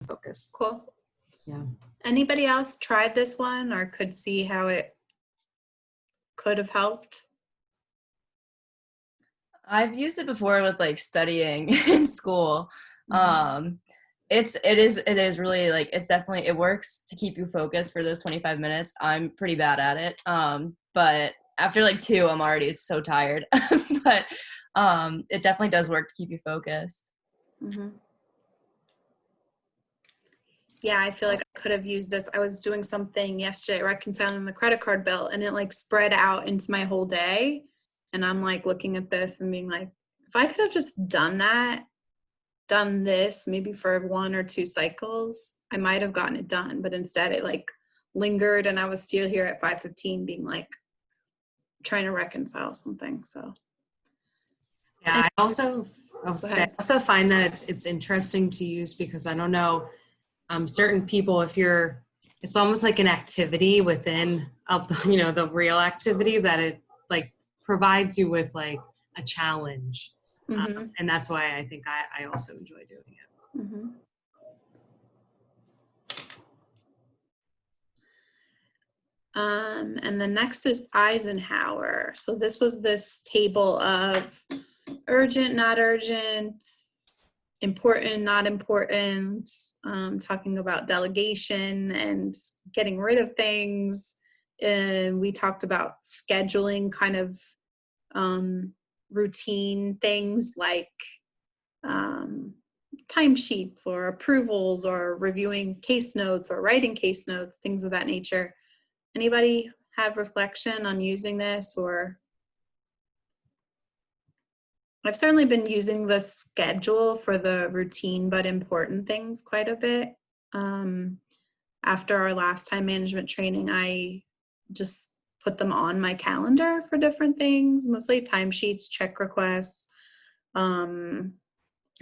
focus. Cool. Yeah. Anybody else tried this one or could see how it could have helped? I've used it before with like studying in school. It is really like, it's definitely, it works to keep you focused for those 25 minutes. I'm pretty bad at it. But after like 2, I'm already so tired. But it definitely does work to keep you focused. Mm-hmm. Yeah, I feel like I could have used this. I was doing something yesterday, reconciling the credit card bill, and it like spread out into my whole day. And I'm like looking at this and being like, if I could have just done this maybe for 1 or 2 cycles, I might have gotten it done. But instead it like lingered and I was still here at 5:15 being like trying to reconcile something. So yeah, I also find that it's interesting to use because I don't know, certain people, it's almost like an activity within, the real activity that it like provides you with like a challenge. And that's why I think I also enjoy doing it. Mm-hmm. And the next is Eisenhower. So this was this table of urgent, not urgent, important, not important, talking about delegation and getting rid of things. And we talked about scheduling kind of routine things like timesheets or approvals or reviewing case notes or writing case notes, things of that nature. Anybody have reflection on using this? Or I've certainly been using the schedule for the routine but important things quite a bit. After our last time management training, I just put them on my calendar for different things, mostly timesheets, check requests, a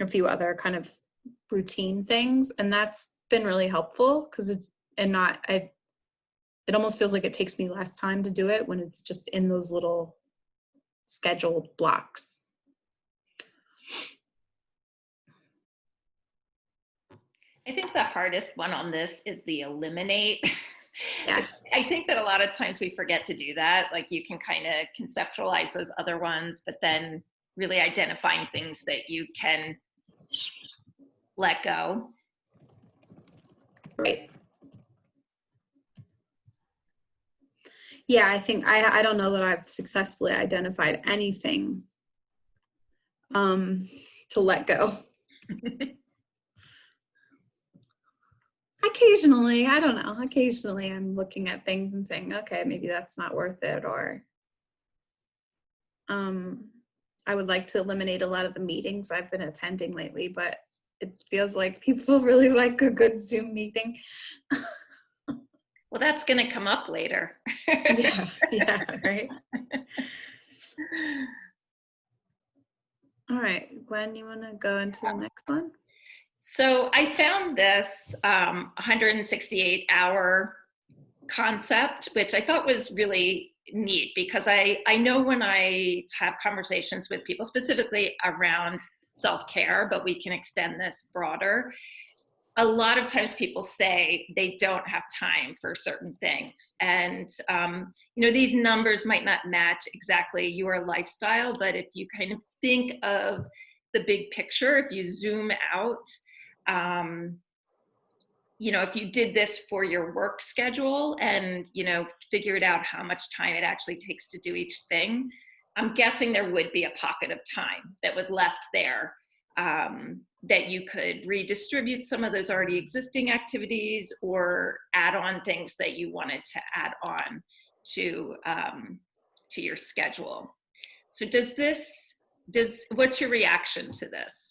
few other kind of routine things. And that's been really helpful because it almost feels like it takes me less time to do it when it's just in those little scheduled blocks. I think the hardest one on this is the eliminate. Yeah. I think that a lot of times we forget to do that. Like you can kind of conceptualize those other ones, but then really identifying things that you can let go. Right. Yeah, I think I don't know that I've successfully identified anything to let go. Occasionally, I don't know. Occasionally I'm looking at things and saying, okay, maybe that's not worth it, or I would like to eliminate a lot of the meetings I've been attending lately, but it feels like people really like a good Zoom meeting. Well, that's going to come up later. Yeah, right. All right, Gwen, you want to go into the next one? So I found this 168-hour concept, which I thought was really neat because I know when I have conversations with people specifically around self-care, but we can extend this broader. A lot of times people say they don't have time for certain things. And, these numbers might not match exactly your lifestyle, but if you kind of think of the big picture, if you zoom out, if you did this for your work schedule and, figured out how much time it actually takes to do each thing, I'm guessing there would be a pocket of time that was left there that you could redistribute some of those already existing activities or add on things that you wanted to add on to your schedule. So what's your reaction to this?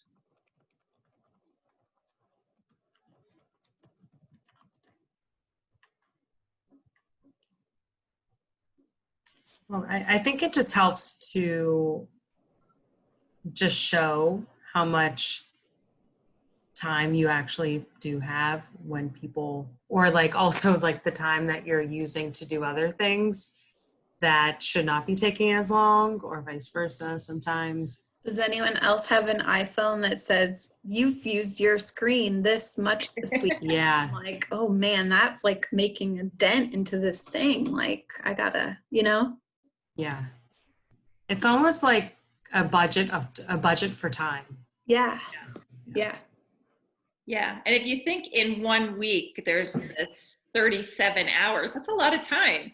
Well, I think it just helps to just show how much time you actually do have when people, or like also like the time that you're using to do other things that should not be taking as long, or vice versa sometimes. Does anyone else have an iPhone that says you've used your screen this much this week? Yeah. I'm like, oh man, that's like making a dent into this thing. Like I gotta, Yeah. It's almost like a budget for time. Yeah. Yeah. Yeah. And if you think in 1 week, there's this 37 hours, that's a lot of time,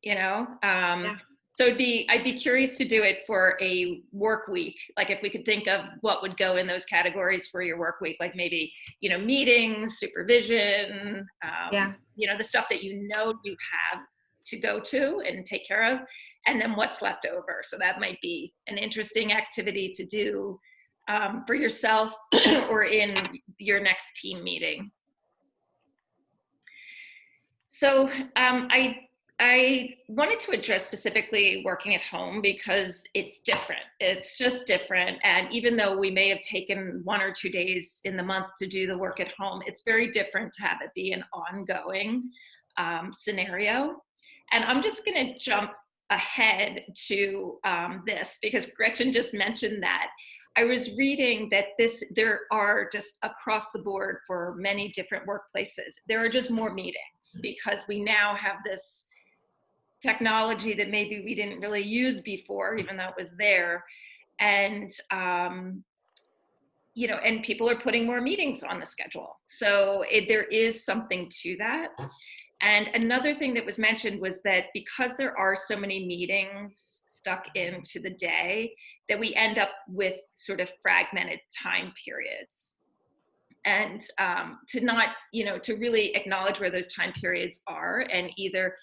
you know? Yeah. So I'd be curious to do it for a work week. Like if we could think of what would go in those categories for your work week, like maybe, meetings, supervision, Yeah. the stuff that you have to go to and take care of, and then what's left over. So that might be an interesting activity to do for yourself or in your next team meeting. So I wanted to address specifically working at home because it's different. It's just different. And even though we may have taken 1 or 2 days in the month to do the work at home, it's very different to have it be an ongoing scenario. And I'm just going to jump ahead to this because Gretchen just mentioned that. I was reading that there are just across the board for many different workplaces, there are just more meetings because we now have this technology that maybe we didn't really use before, even though it was there. And, and people are putting more meetings on the schedule. So there is something to that. And another thing that was mentioned was that because there are so many meetings stuck into the day, that we end up with sort of fragmented time periods. And to not, to really acknowledge where those time periods are and either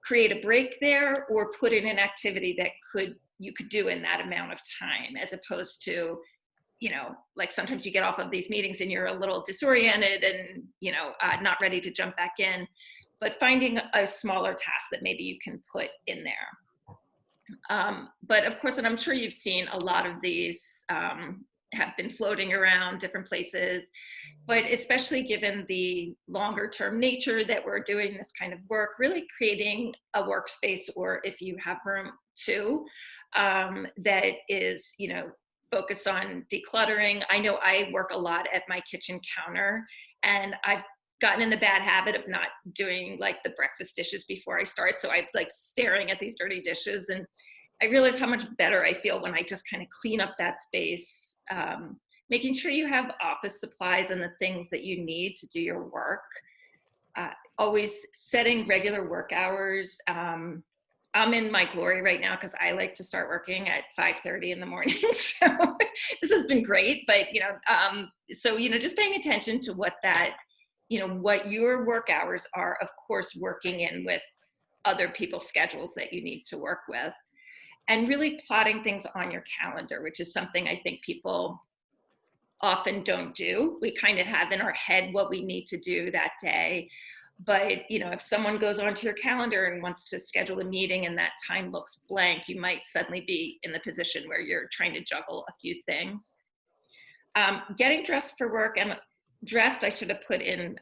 create a break there or put in an activity that you could do in that amount of time, as opposed to, like sometimes you get off of these meetings and you're a little disoriented and, not ready to jump back in. But finding a smaller task that maybe you can put in there. But of course, and I'm sure you've seen a lot of these have been floating around different places, but especially given the longer term nature that we're doing this kind of work, really creating a workspace, or if you have room too, that is, focused on decluttering. I know I work a lot at my kitchen counter, and I've gotten in the bad habit of not doing like the breakfast dishes before I start. So I'm like staring at these dirty dishes, and I realize how much better I feel when I just kind of clean up that space, making sure you have office supplies and the things that you need to do your work. Always setting regular work hours. I'm in my glory right now because I like to start working at 5:30 in the morning. So this has been great, but just paying attention to what that, what your work hours are, of course, working in with other people's schedules that you need to work with, and really plotting things on your calendar, which is something I think people often don't do. We kind of have in our head what we need to do that day. But, if someone goes onto your calendar and wants to schedule a meeting and that time looks blank, you might suddenly be in the position where you're trying to juggle a few things. Getting dressed for work, and dressed, I should have put in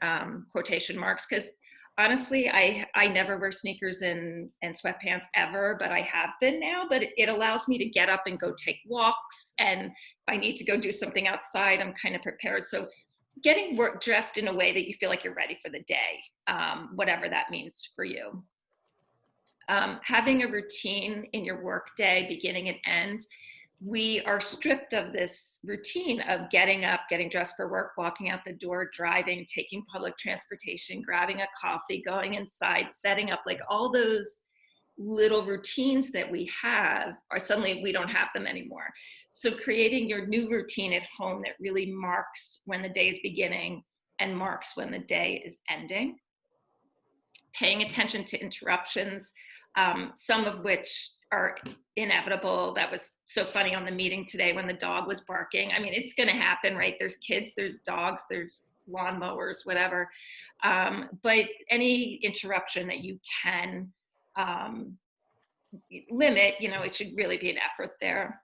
quotation marks, because honestly, I never wear sneakers and sweatpants ever, but I have been now. But it allows me to get up and go take walks, and if I need to go do something outside, I'm kind of prepared. So getting dressed in a way that you feel like you're ready for the day, whatever that means for you. Having a routine in your work day, beginning and end. We are stripped of this routine of getting up, getting dressed for work, walking out the door, driving, taking public transportation, grabbing a coffee, going inside, setting up, like all those little routines that we have are suddenly, we don't have them anymore. So creating your new routine at home that really marks when the day is beginning and marks when the day is ending. Paying attention to interruptions, some of which are inevitable. That was so funny on the meeting today when the dog was barking. I mean, it's going to happen, right? There's kids, there's dogs, there's lawnmowers, whatever. But any interruption that you can limit, it should really be an effort there.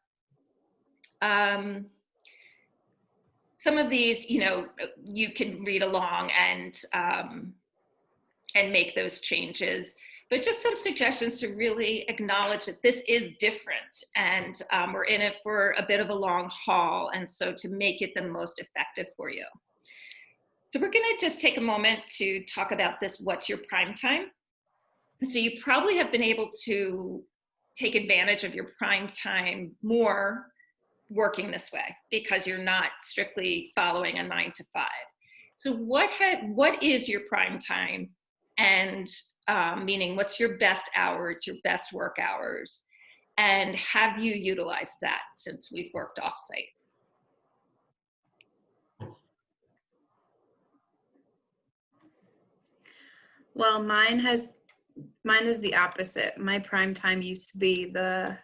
Some of these, you can read along and make those changes. but just some suggestions to really acknowledge that this is different, and we're in it for a bit of a long haul, and so to make it the most effective for you. So we're going to just take a moment to talk about this, what's your prime time? So you probably have been able to take advantage of your prime time more working this way because you're not strictly following a 9 to 5. So what is your prime time? And meaning what's your best hours, your best work hours? And have you utilized that since we've worked offsite? Well, mine is the opposite. My prime time used to be the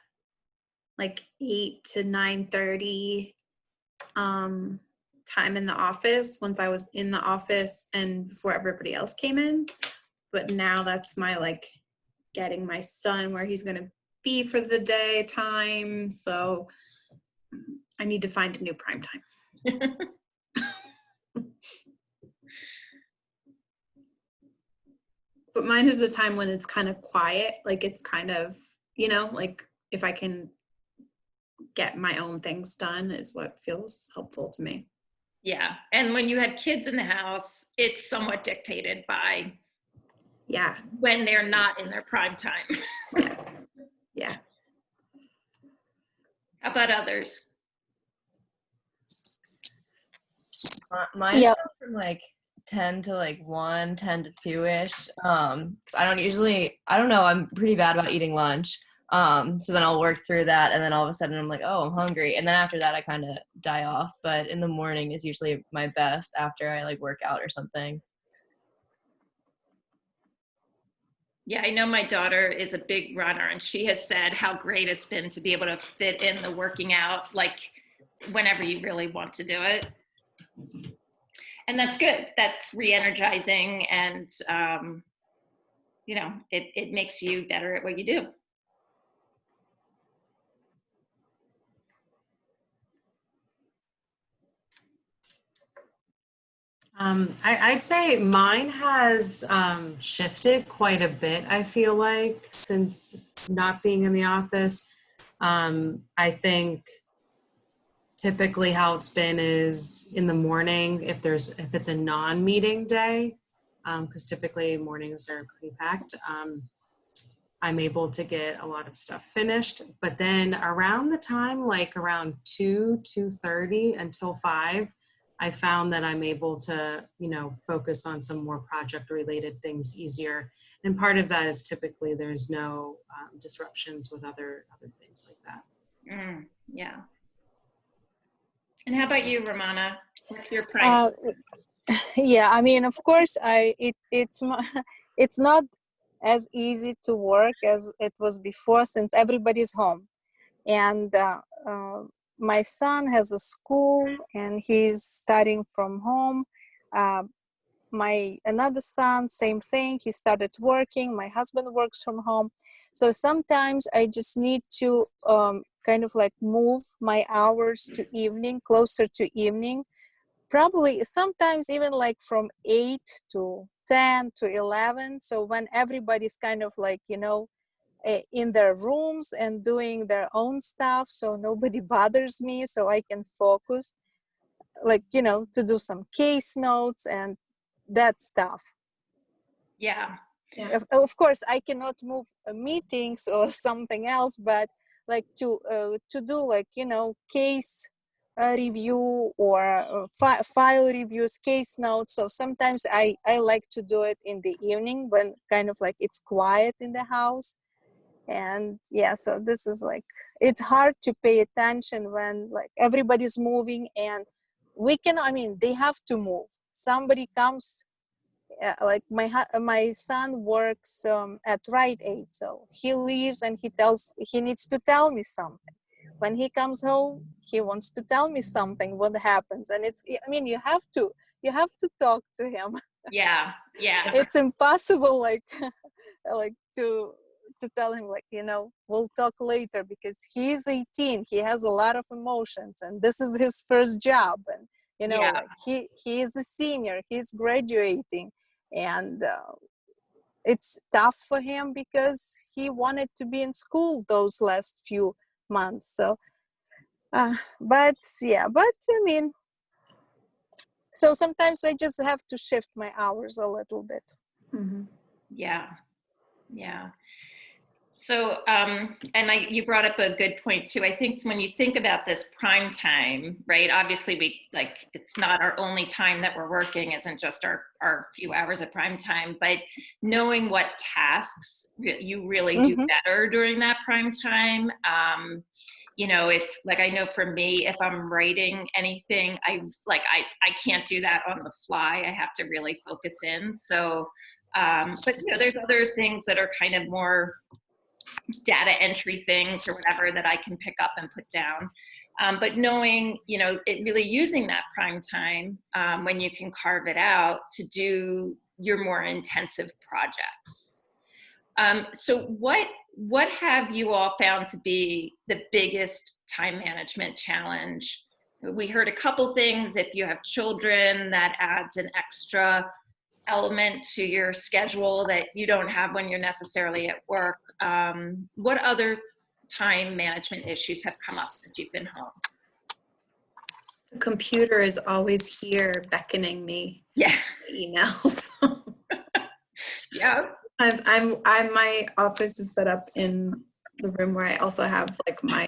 like 8 to 9:30 time in the office once I was in the office and before everybody else came in. But now that's my like getting my son where he's going to be for the day time. So I need to find a new prime time. But mine is the time when it's kind of quiet. Like it's kind of, like if I can get my own things done is what feels helpful to me. Yeah. And when you had kids in the house, it's somewhat dictated by when they're not in their prime time. Yeah. How about others? Mine's from like 10 to like 1, 10 to 2-ish. 'Cause I don't know, I'm pretty bad about eating lunch. So then I'll work through that, and then all of a sudden I'm like, oh, I'm hungry. And then after that, I kind of die off. But in the morning is usually my best after I like work out or something. Yeah, I know my daughter is a big runner, and she has said how great it's been to be able to fit in the working out like whenever you really want to do it. And that's good. That's re-energizing, and it makes you better at what you do. I'd say mine has shifted quite a bit, I feel like, since not being in the office. I think typically how it's been is in the morning if it's a non-meeting day, because typically mornings are pretty packed. I'm able to get a lot of stuff finished, but then around the time, like around 2:30 until 5, I found that I'm able to, focus on some more project related things easier. And part of that is typically there's no disruptions with other things like that. Yeah. And how about you, Romana? What's your prime? Yeah, I mean, of course, it's not as easy to work as it was before since everybody's home. And my son has a school and he's studying from home. My another son, same thing. He started working. My husband works from home. So sometimes I just need to kind of like move my hours to evening, closer to evening. Probably sometimes even like from 8 to 10 to 11. So when everybody's kind of like, in their rooms and doing their own stuff, so nobody bothers me, so I can focus, like, to do some case notes and that stuff. Yeah. Of course, I cannot move meetings or something else, but like to do like, case review or file reviews, case notes. So sometimes I like to do it in the evening when kind of like it's quiet in the house. And yeah, so this is like, it's hard to pay attention when like everybody's moving and they have to move. Somebody comes, like my son works at Rite Aid, so he leaves and he needs to tell me something. When he comes home, he wants to tell me something, what happens. And you have to talk to him. Yeah. It's impossible like to tell him like, we'll talk later, because he's 18, he has a lot of emotions and this is his first job, and like he is a senior, he's graduating, and it's tough for him because he wanted to be in school those last few months. So, but I mean, so sometimes I just have to shift my hours a little bit. Mm-hmm. Yeah. Yeah. So, you brought up a good point too. I think when you think about this prime time, right? Obviously it's not our only time that we're working, isn't just our few hours of prime time, but knowing what tasks you really do better during that prime time. If like, I know for me, if I'm writing anything, I can't do that on the fly. I have to really focus in. So, but there's other things that are kind of more data entry things or whatever that I can pick up and put down. But knowing, it really using that prime time when you can carve it out to do your more intensive projects. So what have you all found to be the biggest time management challenge? We heard a couple things. If you have children, that adds an extra element to your schedule that you don't have when you're necessarily at work. What other time management issues have come up since you've been home? The computer is always here beckoning me. Yeah. Emails. Yeah. My office is set up in the room where I also have like my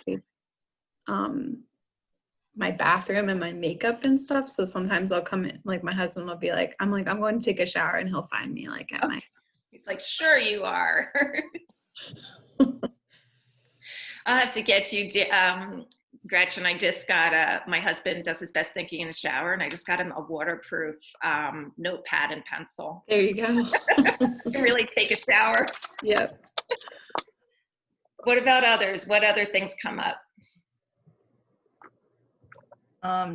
my bathroom and my makeup and stuff. So sometimes I'll come in, like my husband will be like, I'm going to take a shower, and he'll find me like at my. He's like, sure you are. I'll have to get you, Gretchen. I just got my husband does his best thinking in the shower, and I just got him a waterproof notepad and pencil. There you go. To really take a shower. Yep. What about others? What other things come up?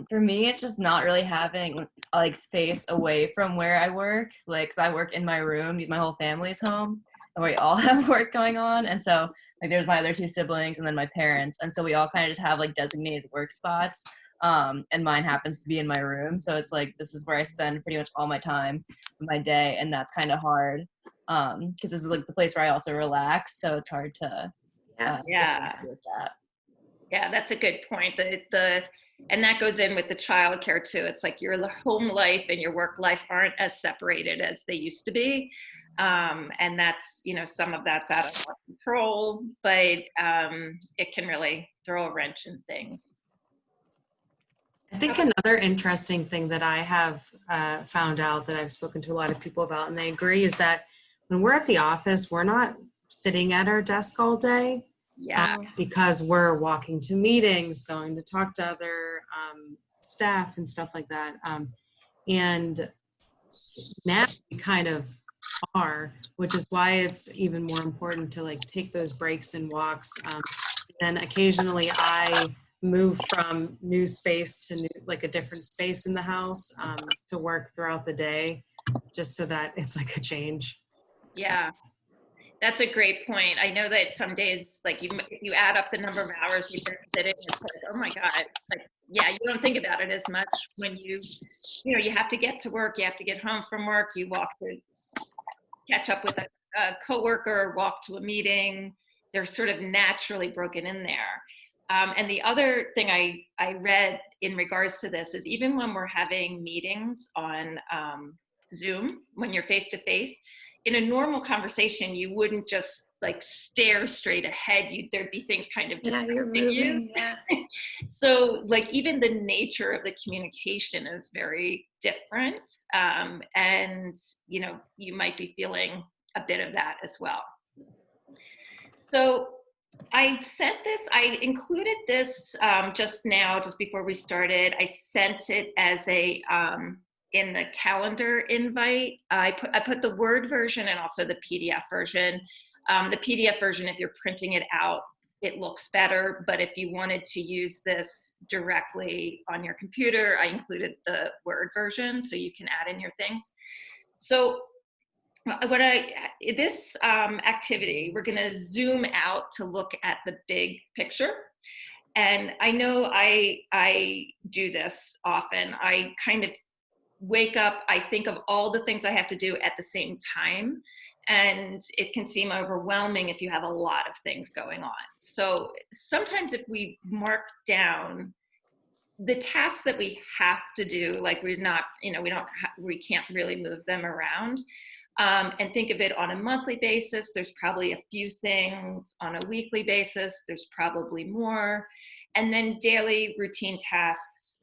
For me, it's just not really having like space away from where I work. Like, 'cause I work in my room, because my whole family's home, and we all have work going on. And so, like, there's my other two siblings and then my parents, and so we all kind of just have like designated work spots. And mine happens to be in my room, so it's like this is where I spend pretty much all my time of my day, and that's kind of hard because this is like the place where I also relax. So it's hard to with that. Yeah, that's a good point. And that goes in with the childcare too. It's like your home life and your work life aren't as separated as they used to be. And that's, some of that's out of our control, but it can really throw a wrench in things. I think another interesting thing that I have found out that I've spoken to a lot of people about, and they agree, is that when we're at the office, we're not sitting at our desk all day. Yeah. Because we're walking to meetings, going to talk to other staff and stuff like that. And now we kind of are, which is why it's even more important to like take those breaks and walks. And occasionally I move from new space to like a different space in the house to work throughout the day, just so that it's like a change. Yeah. That's a great point. I know that some days, like you add up the number of hours you've been sitting, it's like, oh my God, like, yeah, you don't think about it as much when you have to get to work, you have to get home from work, you walk to catch up with a coworker, walk to a meeting. They're sort of naturally broken in there. And the other thing I read in regards to this is even when we're having meetings on Zoom, when you're face to face, in a normal conversation, you wouldn't just like stare straight ahead. There'd be things kind of you're moving. Yeah. So like even the nature of the communication is very different. And you might be feeling a bit of that as well. So I included this just before we started. I sent it as a, in the calendar invite. I put the Word version and also the PDF version. The PDF version, if you're printing it out, it looks better. But if you wanted to use this directly on your computer, I included the Word version so you can add in your things. So this activity, we're going to zoom out to look at the big picture. And I know I do this often. I kind of wake up, I think of all the things I have to do at the same time. And it can seem overwhelming if you have a lot of things going on. So sometimes if we mark down the tasks that we have to do, like we're not, we can't really move them around, and think of it on a monthly basis. There's probably a few things. On a weekly basis, there's probably more. And then daily routine tasks,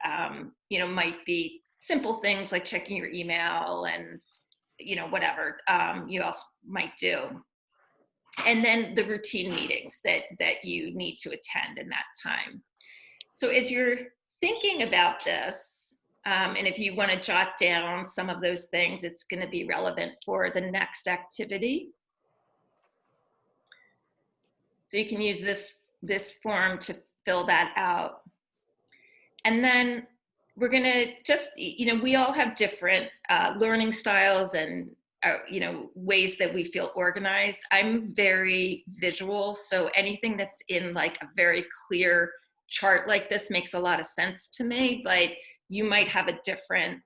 might be simple things like checking your email and, whatever you else might do. And then the routine meetings that you need to attend in that time. So as you're thinking about this, and if you want to jot down some of those things, it's going to be relevant for the next activity. So you can use this form to fill that out. And then we're going to just, we all have different learning styles and, ways that we feel organized. I'm very visual, so anything that's in like a very clear chart like this makes a lot of sense to me, but you might have a different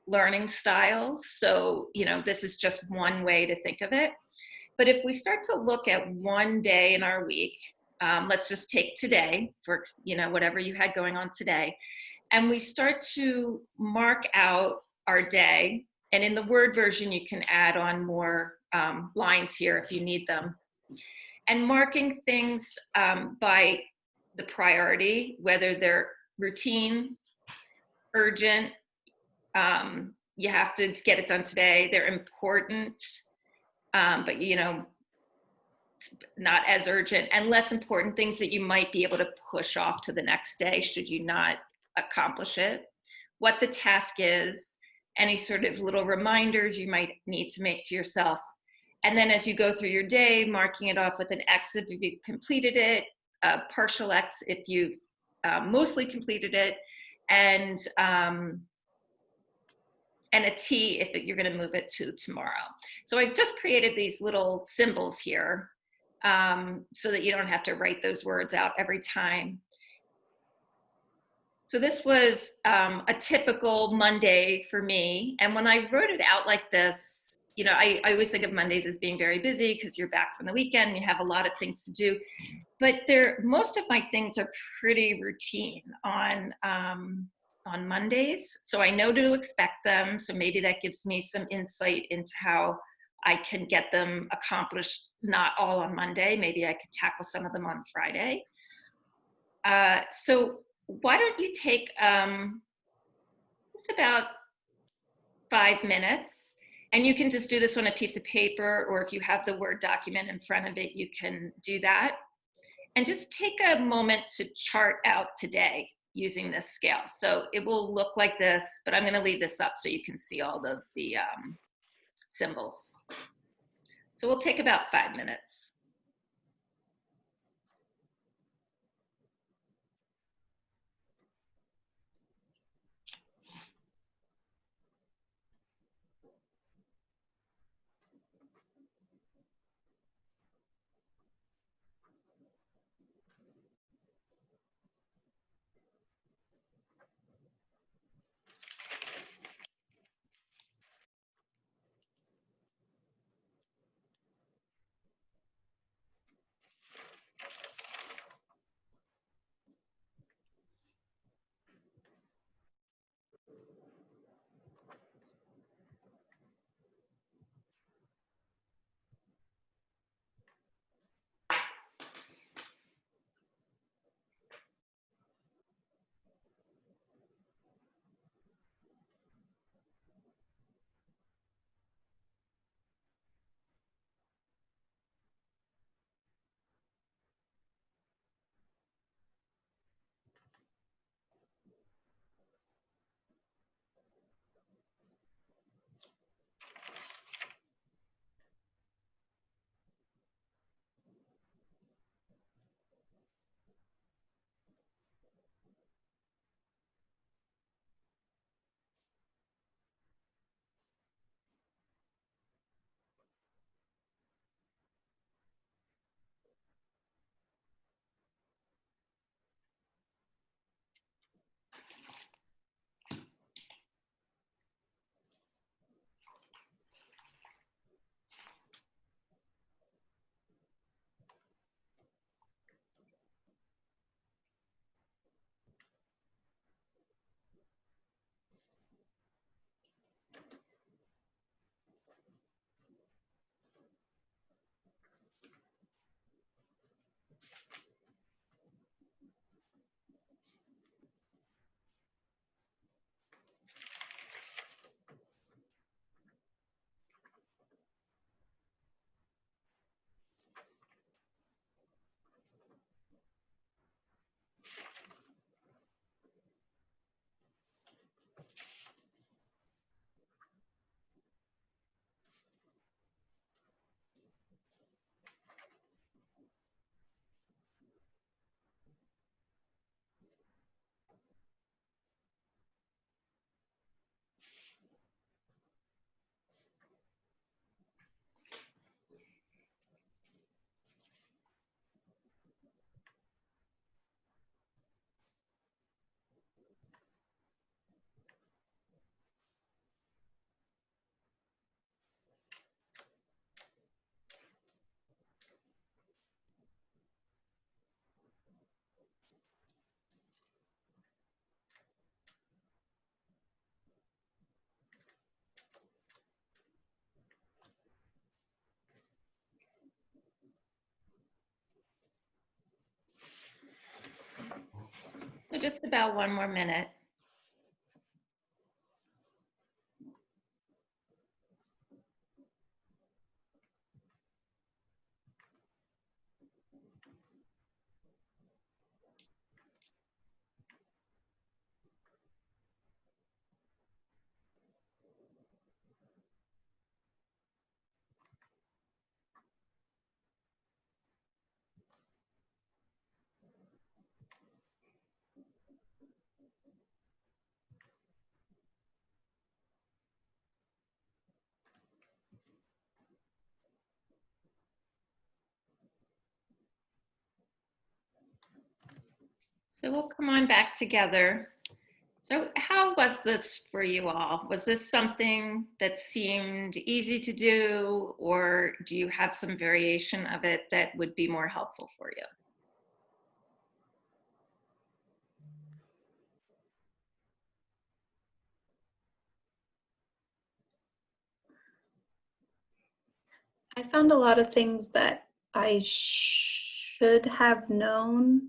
learning style. So, this is just one way to think of it. But if we start to look at one day in our week, let's just take today for, whatever you had going on today, and we start to mark out our day. And in the Word version, you can add on more lines here if you need them. And marking things by the priority, whether they're routine, urgent, you have to get it done today, they're important, but not as urgent, and less important things that you might be able to push off to the next day should you not accomplish it, what the task is, any sort of little reminders you might need to make to yourself. And then as you go through your day, marking it off with an X if you've completed it, a partial X if you've mostly completed it, and a T if you're going to move it to tomorrow. So I just created these little symbols here so that you don't have to write those words out every time. So this was a typical Monday for me. And when I wrote it out like this, I always think of Mondays as being very busy because you're back from the weekend and you have a lot of things to do. But most of my things are pretty routine on Mondays. So I know to expect them. So maybe that gives me some insight into how I can get them accomplished, not all on Monday. Maybe I could tackle some of them on Friday. So why don't you take just about 5 minutes, and you can just do this on a piece of paper, or if you have the Word document in front of it, you can do that. And just take a moment to chart out today using this scale. So it will look like this, but I'm going to leave this up so you can see all the symbols. So we'll take about 5 minutes. just about one more minute. So we'll come on back together. So how was this for you all? Was this something that seemed easy to do, or do you have some variation of it that would be more helpful for you? I found a lot of things that I should have known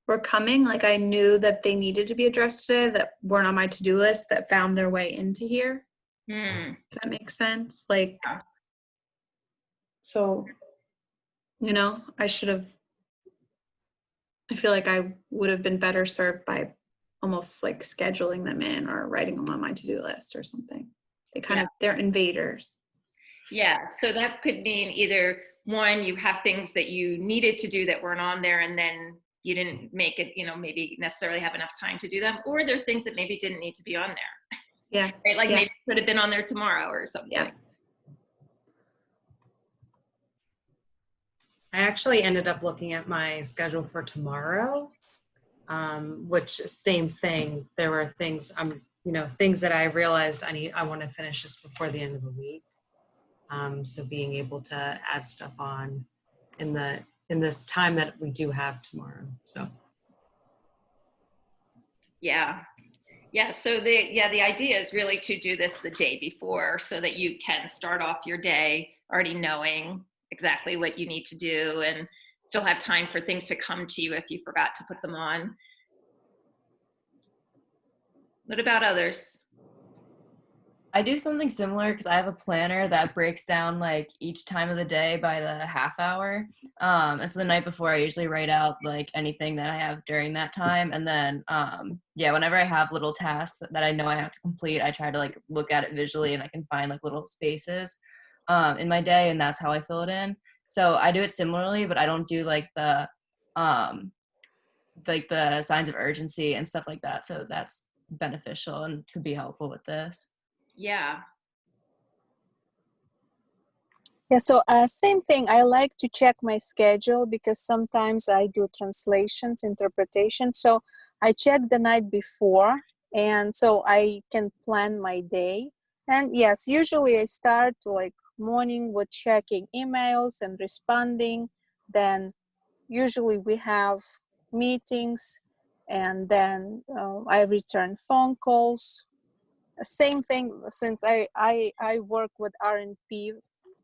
were coming. Like I knew that they needed to be addressed today that weren't on my to-do list that found their way into here. If that makes sense. Like, so, you know, I feel like I would have been better served by almost like scheduling them in or writing them on my to-do list or something. They kind of, they're invaders. Yeah, so that could mean either one, you have things that you needed to do that weren't on there and then you didn't make it, you know, maybe necessarily have enough time to do them, or there are things that maybe didn't need to be on there. Yeah. Right? Like maybe it could have been on there tomorrow or something. Yeah. I actually ended up looking at my schedule for tomorrow, which same thing. There were things things that I realized I want to finish this before the end of the week. So being able to add stuff on in this time that we do have tomorrow. So. Yeah. Yeah. So the idea is really to do this the day before so that you can start off your day already knowing exactly what you need to do and still have time for things to come to you if you forgot to put them on. What about others? I do something similar because I have a planner that breaks down like each time of the day by the half hour. And so the night before, I usually write out like anything that I have during that time. And then, whenever I have little tasks that I know I have to complete, I try to like look at it visually and I can find like little spaces in my day, and that's how I fill it in. So I do it similarly, but I don't do like the signs of urgency and stuff like that. So that's beneficial and could be helpful with this. Yeah. Yeah, so same thing. I like to check my schedule because sometimes I do translations, interpretation. So I check the night before, and so I can plan my day. And yes, usually I start like morning with checking emails and responding. Then usually we have meetings, and then I return phone calls. Same thing, since I work with R&P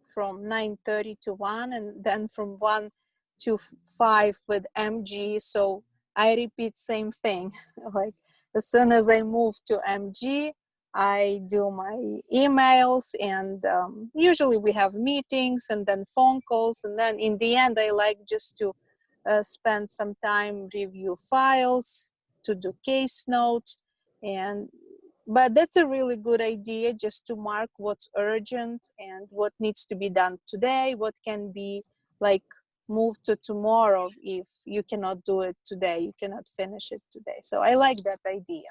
from 9:30 to 1, and then from 1 to 5 with MG. So I repeat same thing. Like as soon as I move to MG, I do my emails, and usually we have meetings and then phone calls, and then in the end I like just to spend some time review files, to do case notes. But that's a really good idea, just to mark what's urgent and what needs to be done today, what can be like moved to tomorrow. If you cannot do it today, you cannot finish it today. So I like that idea.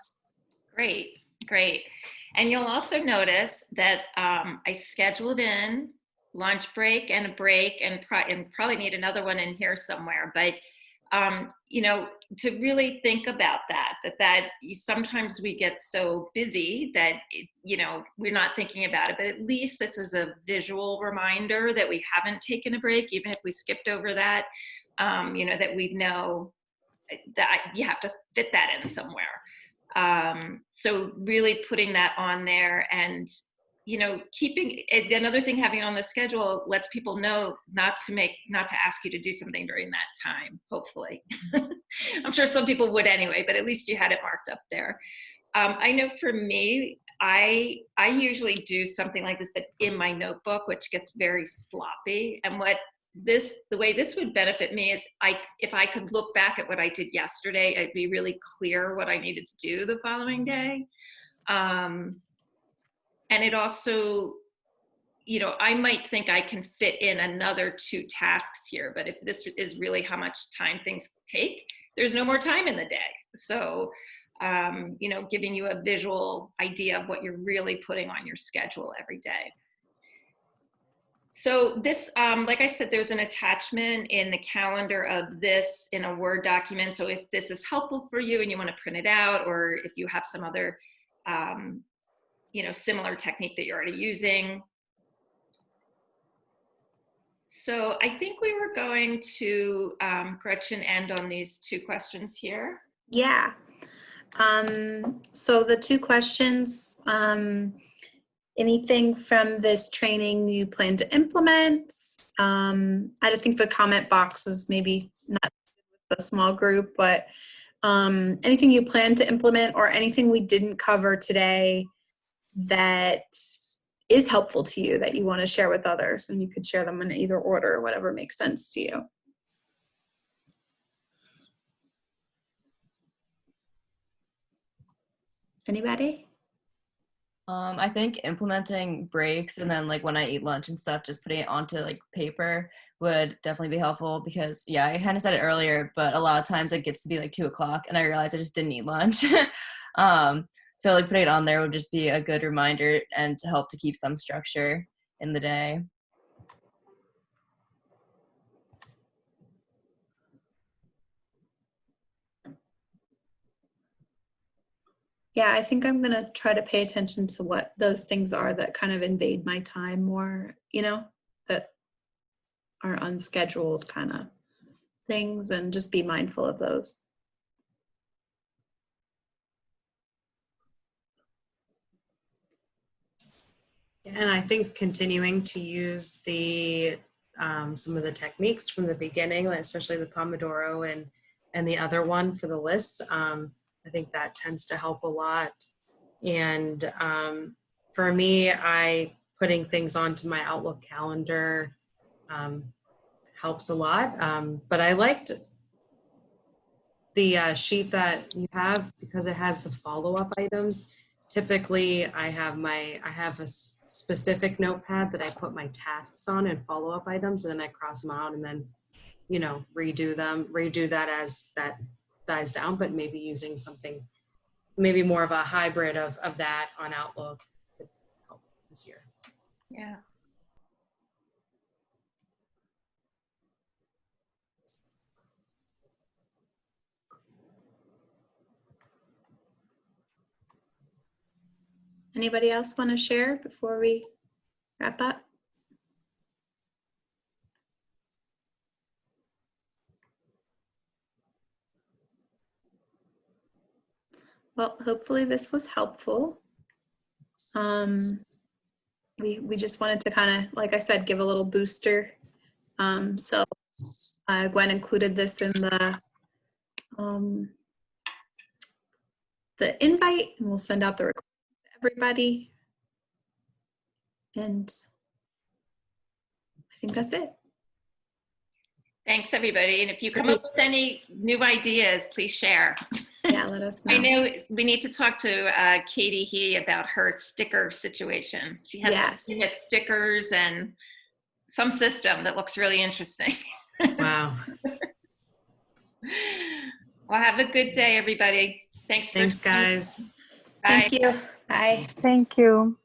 Great. And you'll also notice that I scheduled in lunch break and a break, and probably need another one in here somewhere. But to really think about that sometimes we get so busy that we're not thinking about it. But at least this is a visual reminder that we haven't taken a break, even if we skipped over that. That we know that you have to fit that in somewhere. So really putting that on there, and keeping another thing, having it on the schedule lets people know not to ask you to do something during that time, hopefully. I'm sure some people would anyway, but at least you had it marked up there. I know for me, I usually do something like this, but in my notebook, which gets very sloppy. And the way this would benefit me is if I could look back at what I did yesterday, I'd be really clear what I needed to do the following day. And it also, I might think I can fit in another 2 tasks here, but if this is really how much time things take, there's no more time in the day. So, giving you a visual idea of what you're really putting on your schedule every day. So this, like I said, there's an attachment in the calendar of this in a Word document. So if this is helpful for you and you want to print it out, or if you have some other, similar technique that you're already using. So I think we were going to, Gretchen, end on these 2 questions here. Yeah. So the 2 questions, anything from this training you plan to implement? I think the comment box is maybe not a small group, but anything you plan to implement or anything we didn't cover today that is helpful to you that you want to share with others, and you could share them in either order, whatever makes sense to you. Anybody? I think implementing breaks and then like when I eat lunch and stuff, just putting it onto like paper would definitely be helpful because I kind of said it earlier, but a lot of times it gets to be like 2:00 and I realize I just didn't eat lunch. So like putting it on there would just be a good reminder and to help to keep some structure in the day. Yeah, I think I'm going to try to pay attention to what those things are that kind of invade my time more, that are unscheduled kind of things, and just be mindful of those. And I think continuing to use some of the techniques from the beginning, especially the Pomodoro and the other one for the lists, I think that tends to help a lot. And for me, putting things onto my Outlook calendar helps a lot. But I liked the sheet that you have because it has the follow-up items. Typically, I have a specific notepad that I put my tasks on and follow-up items, and then I cross them out and then, redo that as that dies down, but maybe using something, maybe more of a hybrid of that on Outlook would help this year. Yeah. Anybody else want to share before we wrap up? Well, hopefully this was helpful. We just wanted to kind of, like I said, give a little booster. So Gwen included this in the invite, and we'll send out the recording to everybody. And I think that's it. Thanks, everybody. And if you come up with any new ideas, please share. Yeah, let us know. I know we need to talk to Katie He about her sticker situation. She has something with stickers and some system that looks really interesting. Wow. Well, have a good day, everybody. Thanks, guys. Bye. Thank you. Bye. Thank you.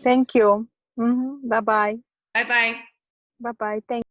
Thank you. Bye-bye. Bye-bye. Bye-bye. Thank